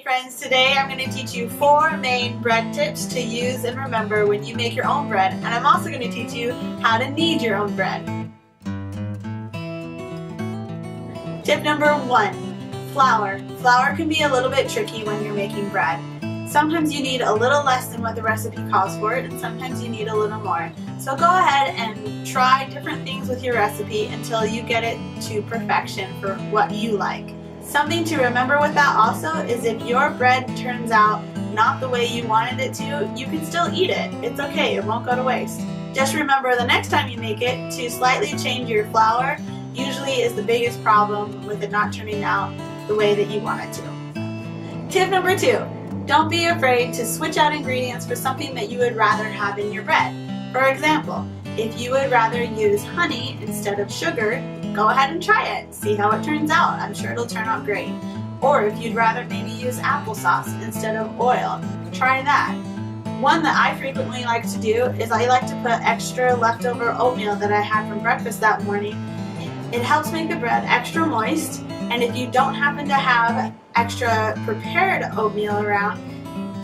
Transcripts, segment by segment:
Hey friends, today I'm going to teach you 4 main bread tips to use and remember when you make your own bread, and I'm also going to teach you how to knead your own bread. Tip number 1, flour. Flour can be a little bit tricky when you're making bread. Sometimes you need a little less than what the recipe calls for, and sometimes you need a little more. So go ahead and try different things with your recipe until you get it to perfection for what you like. Something to remember with that also is if your bread turns out not the way you wanted it to, you can still eat it. It's okay, it won't go to waste. Just remember the next time you make it to slightly change your flour usually is the biggest problem with it not turning out the way that you want it to. Tip number 2, don't be afraid to switch out ingredients for something that you would rather have in your bread. For example, if you would rather use honey instead of sugar, go ahead and try it. See how it turns out. I'm sure it'll turn out great. Or if you'd rather maybe use applesauce instead of oil, try that. One that I frequently like to do is I like to put extra leftover oatmeal that I had from breakfast that morning. It helps make the bread extra moist, and if you don't happen to have extra prepared oatmeal around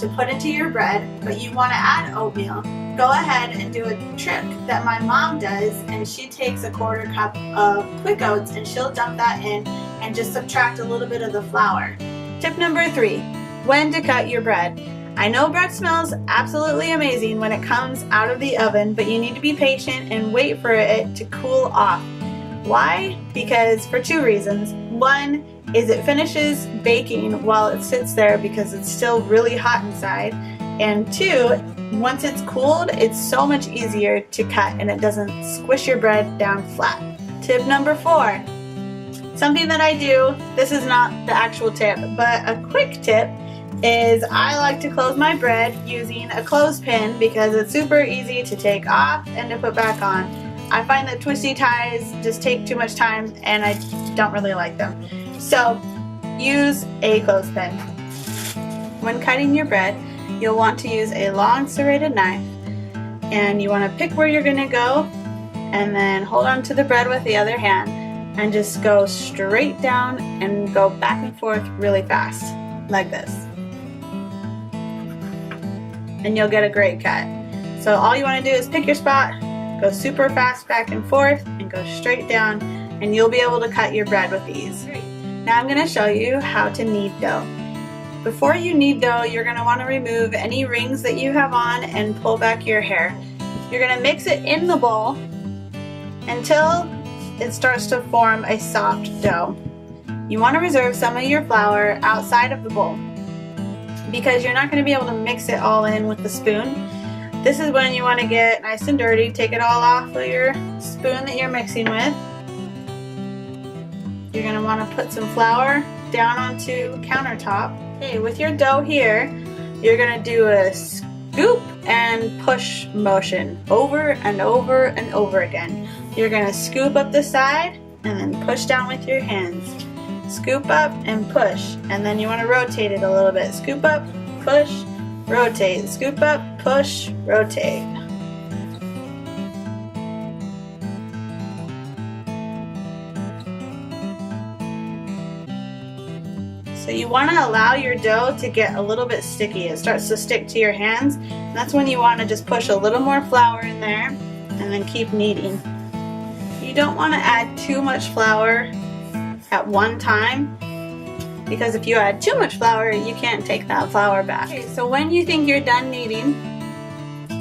to put into your bread, but you want to add oatmeal, go ahead and do a trick that my mom does, and she takes a 1/4 cup of quick oats and she'll dump that in and just subtract a little bit of the flour. Tip number 3, when to cut your bread. I know bread smells absolutely amazing when it comes out of the oven, but you need to be patient and wait for it to cool off. Why? Because for 2 reasons. One is it finishes baking while it sits there because it's still really hot inside, and 2, once it's cooled, it's so much easier to cut and it doesn't squish your bread down flat. Tip number 4, something that I do, this is not the actual tip, but a quick tip is I like to close my bread using a clothespin because it's super easy to take off and to put back on. I find that twisty ties just take too much time and I don't really like them. So use a clothespin. When cutting your bread, you'll want to use a long serrated knife, and you want to pick where you're going to go and then hold on to the bread with the other hand and just go straight down and go back and forth really fast like this, and you'll get a great cut. So all you want to do is pick your spot, go super fast back and forth, and go straight down, and you'll be able to cut your bread with ease. Now I'm going to show you how to knead dough. Before you knead dough, you're going to want to remove any rings that you have on and pull back your hair. You're going to mix it in the bowl until it starts to form a soft dough. You want to reserve some of your flour outside of the bowl because you're not going to be able to mix it all in with the spoon. This is when you want to get nice and dirty. Take it all off of your spoon that you're mixing with. You're going to want to put some flour down onto the countertop. Okay, with your dough here, you're going to do a scoop and push motion over and over and over again. You're going to scoop up the side and then push down with your hands. Scoop up and push, and then you want to rotate it a little bit. Scoop up, push, rotate. Scoop up, push, rotate. So you want to allow your dough to get a little bit sticky. It starts to stick to your hands, and that's when you want to just push a little more flour in there and then keep kneading. You don't want to add too much flour at one time, because if you add too much flour, you can't take that flour back. Okay, so when you think you're done kneading,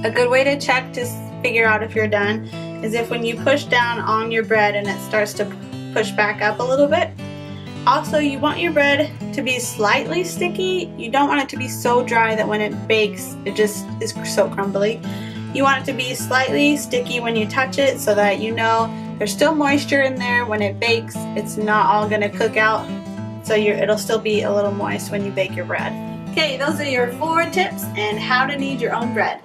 a good way to check to figure out if you're done is if when you push down on your bread and it starts to push back up a little bit. Also, you want your bread to be slightly sticky. You don't want it to be so dry that when it bakes, it just is so crumbly. You want it to be slightly sticky when you touch it so that you know there's still moisture in there when it bakes. It's not all gonna cook out, so it'll still be a little moist when you bake your bread. Okay, those are your 4 tips on how to knead your own bread.